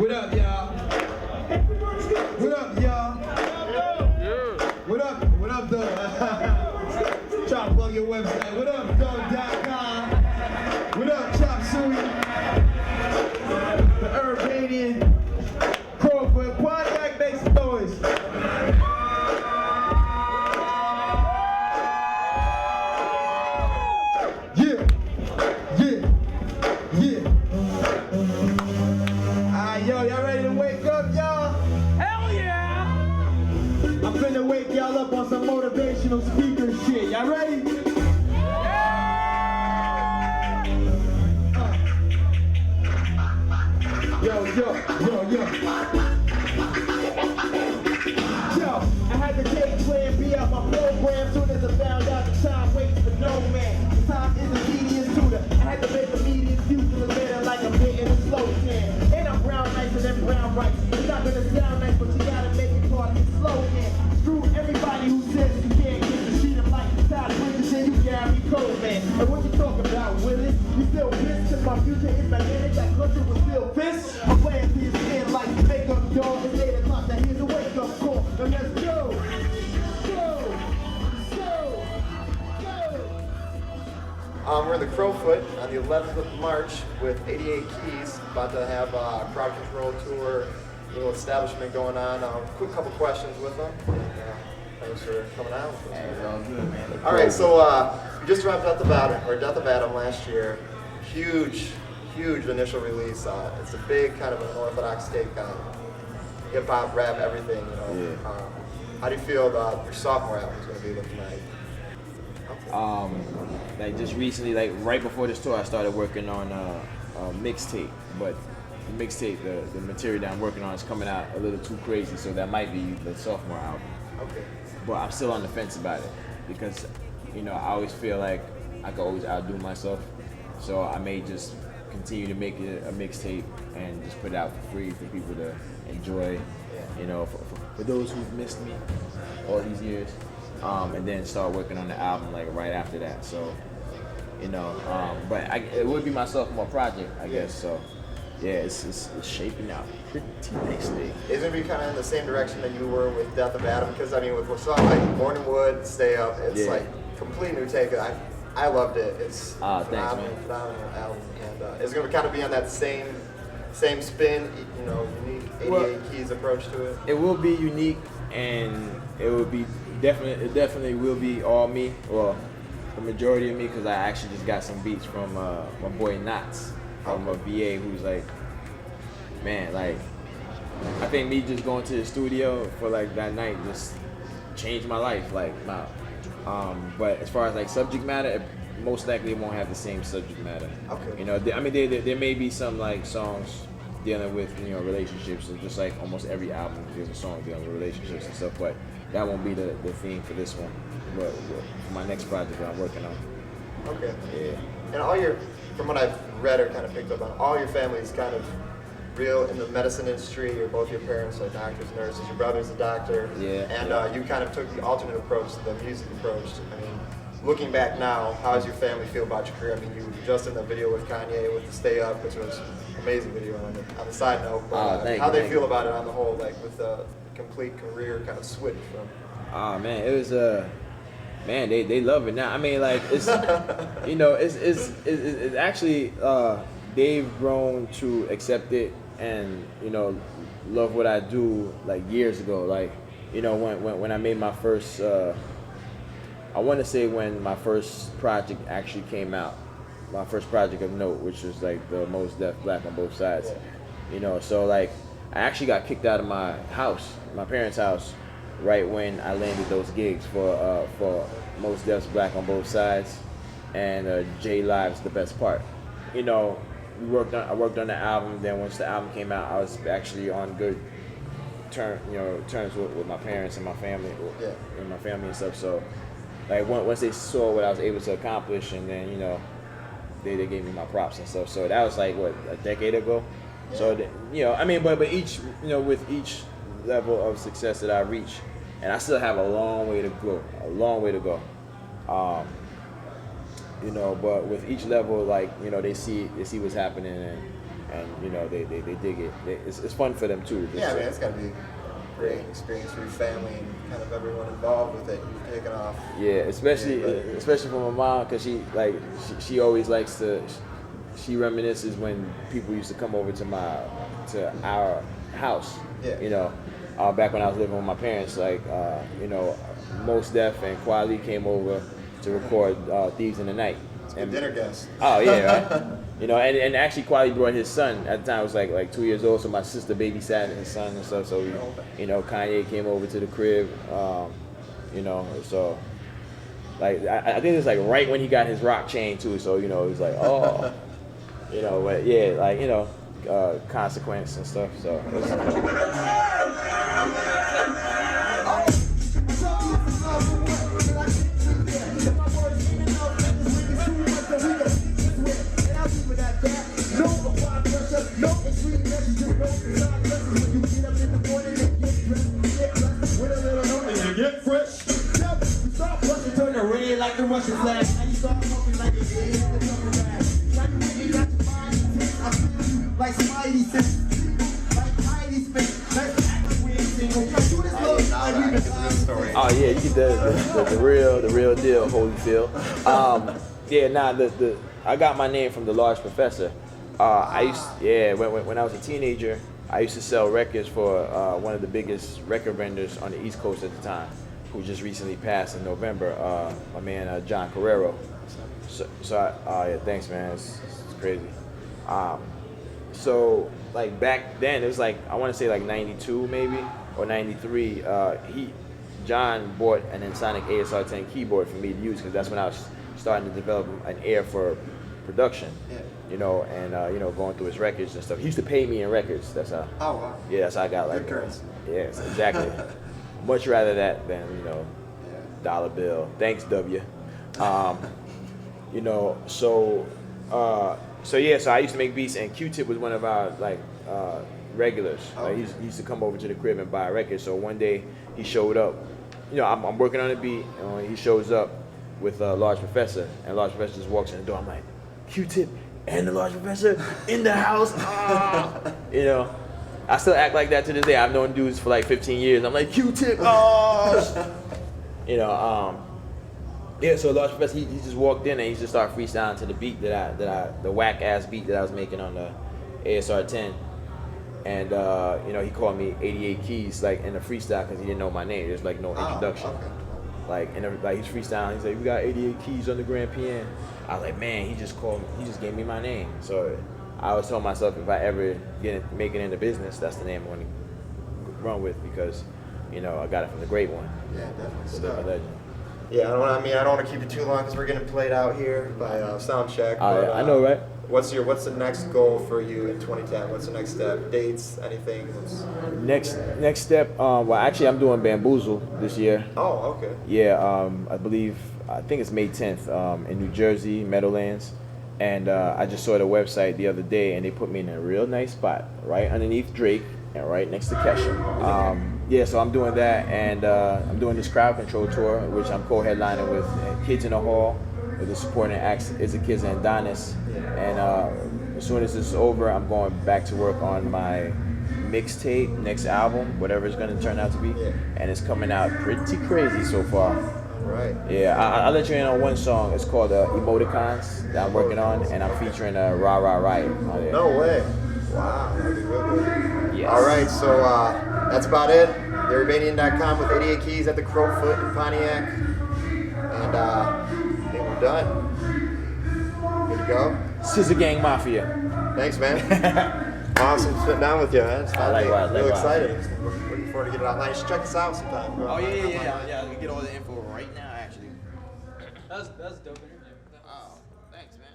What up, y'all? What up, y'all? What up, though? Try to plug your website. What up, though.com? What up, Chop Suey? The Urbanian, Crofoot, Pontiac makes some noise. Yeah. Yo, y'all ready to wake up, y'all? Hell yeah! I'm finna wake y'all up on some motivational speaker shit. Y'all ready? Yo. I had to take plan B out my program soon as I found out the time waits for no man. The time is a tedious tutor. I had to make a median future better like I'm getting a slow tan. And I'm brown nicer than brown rice. It's not gonna sound nice, but you gotta make it part of the slogan. Screw everybody who says you can't get the sheet of light. Todd Bridgerton, you carry me cold, man. And what you talk about, Willis? You still pissed cause my future is magnetic. That culture will still fist. I'm playing to your skin like makeup, dog. It's 8 o'clock, now here's a wake-up call. Now let's go. We're in the Crofoot on the 11th of March with 88 Keys, about to have a crowd control tour, little establishment going on. Quick couple questions with them. Thanks for coming out. Hey, it's all good, man. All right, so you just dropped Death of Adam last year. Huge initial release. It's a big kind of an orthodox take on hip hop, rap, everything. You know. Yeah. How do you feel about your sophomore album is going to be looking like? Like just recently, like right before this tour, I started working on a mixtape. But the mixtape, the material that I'm working on is coming out a little too crazy, so that might be the sophomore album. Okay. But I'm still on the fence about it because, you know, I always feel like I could always outdo myself. So I may just continue to make it a mixtape and just put it out for free for people to enjoy. You know, for those who've missed me all these years. And then start working on the album like right after that. So, you know, but it would be my sophomore project, I guess. So, yeah, it's shaping out pretty nicely. Is it be kind of in the same direction that you were with Death of Adam? Because I mean, with songs like Morning Wood, Stay Up, it's like complete new take. I loved it. It's phenomenal album, and it's gonna kind of be on that same spin, you know, unique 88 Keys approach to it. It will be unique, and it will be. It definitely will be all me, well, the majority of me, because I actually just got some beats from my boy Knots from a VA, who's like, man, like, I think me just going to the studio for like that night just changed my life, like, but as far as like subject matter, it most likely won't have the same subject matter. Okay. You know, I mean, there may be some like songs dealing with, you know, relationships, and just like almost every album there's a song dealing with relationships and stuff, but that won't be the theme for this one, but for my next project that I'm working on. Okay. Yeah. And from what I've read or kind of picked up on, all your family is kind of real in the medicine industry. Both your parents are doctors, nurses. Your brother's a doctor. Yeah. And you kind of took the alternate approach, the music approach. I mean, looking back now, how does your family feel about your career? I mean, you were just in the video with Kanye with the Stay Up, which was an amazing video on the side note. But how they feel about it on the whole, like with the complete career kind of switch from. Oh man, it was man, they love it now. I mean, like it's you know, it's actually they've grown to accept it and, you know, love what I do like years ago. Like, you know, when I made my first I want to say when my first project actually came out, my first project of note, which was like the Most Def Black on Both Sides. You know, so like I actually got kicked out of my house, my parents' house, right when I landed those gigs for Most Def's Black on Both Sides and J Live's The Best Part. You know, I worked on the album. Then once the album came out, I was actually on good terms with my parents and my family, and my family and stuff. So, like once they saw what I was able to accomplish, and then, you know, they gave me my props and stuff. So that was like what, a decade ago. Yeah. So you know, I mean, but each, you know, with each level of success that I reach, and I still have a long way to go. You know, but with each level, like, you know, they see what's happening, and you know they dig it. It's fun for them too. Yeah, man, it's gotta be a great experience for your family and kind of everyone involved with it. You've taken off. Yeah, especially for my mom, because she always likes to. She reminisces when people used to come over to our house. Yeah. You know, back when I was living with my parents, like you know, Mos Def and Kweli came over to record Thieves in the Night. And dinner guest. Oh yeah, right. You know, and actually Kweli brought his son at the time. Was like 2 years old, so my sister babysat his son and stuff. So you know, Kanye came over to the crib. You know, so like I think it's like right when he got his rock chain too. So you know, it was like oh. You know, but yeah, like, you know, Consequence and stuff, so. Get fresh. Stop rushing, turn the red like the Russian flag. Now you start talking like it's like Spidey said, like Heidi spit, let's act we ain't single. Do this little Oh yeah, you get the real deal, Holyfield. Yeah, nah, I got my name from the Large Professor. When I was a teenager, I used to sell records for one of the biggest record vendors on the East Coast at the time, who just recently passed in November. My man John Carrero. So yeah, thanks man, it's crazy. So like back then it was like I want to say like 92 maybe or 93. John bought an Ensoniq ASR10 keyboard for me to use because that's when I was starting to develop an ear for production. Yeah. You know, and you know, going through his records and stuff. He used to pay me in records. That's how. Oh wow. Yeah, that's how I got like. Good currency. Yes, exactly. Much rather that than dollar bill. Thanks, W. You know, so yeah, so I used to make beats, and Q-Tip was one of our like regulars. Like, he used to come over to the crib and buy a record. So one day he showed up. You know, I'm working on a beat, and he shows up with Large Professor, and Large Professor just walks in the door. I'm like, Q-Tip and the Large Professor in the house. You know, I still act like that to this day. I've known dudes for like 15 years. I'm like, Q-Tip, you know, yeah, so Large Professor, he just walked in and he just started freestyling to the beat the whack ass beat that I was making on the ASR 10. And you know, he called me 88 Keys like in the freestyle because he didn't know my name. There's like no introduction. Okay. Like he's freestyling. He's like, we got 88 Keys on the Grand Piano. I was like, man, he just gave me my name. So I always told myself if I ever make it into business, that's the name I'm going to run with because, you know, I got it from the great one. Yeah, definitely. So a legend. Yeah, I don't want to keep it too long because we're getting played out here by Soundcheck. Yeah, I know, right? What's the next goal for you in 2010? What's the next step? Dates? Anything? Next step. Well, actually, I'm doing Bamboozle this year. Oh, okay. Yeah, I think it's May 10th in New Jersey, Meadowlands, and I just saw the website the other day, and they put me in a real nice spot, right underneath Drake and right next to Kesha. Yeah, so I'm doing that, and I'm doing this crowd control tour, which I'm co-headlining with Kids in the Hall, with the supporting acts Is It Kids and Adonis. And as soon as this is over, I'm going back to work on my mixtape, next album, whatever it's going to turn out to be. Yeah. And it's coming out pretty crazy so far. Right. Yeah, I'll let you in on one song. It's called Emoticons that I'm working on, and I'm featuring Rah Rah Riot on there. No way. Wow, that'd be real good. Yes. All right, so that's about it. URBANIan.com with 88 Keys at the Crofoot in Pontiac. And I think we're done. Good to go. Scissor Gang Mafia. Thanks, man. Awesome sitting down with you, man. It's Likewise. Real exciting. Looking forward to getting it online. You should check us out sometime. Oh, yeah. We get all the info right now, actually. That's dope. Oh, thanks, man.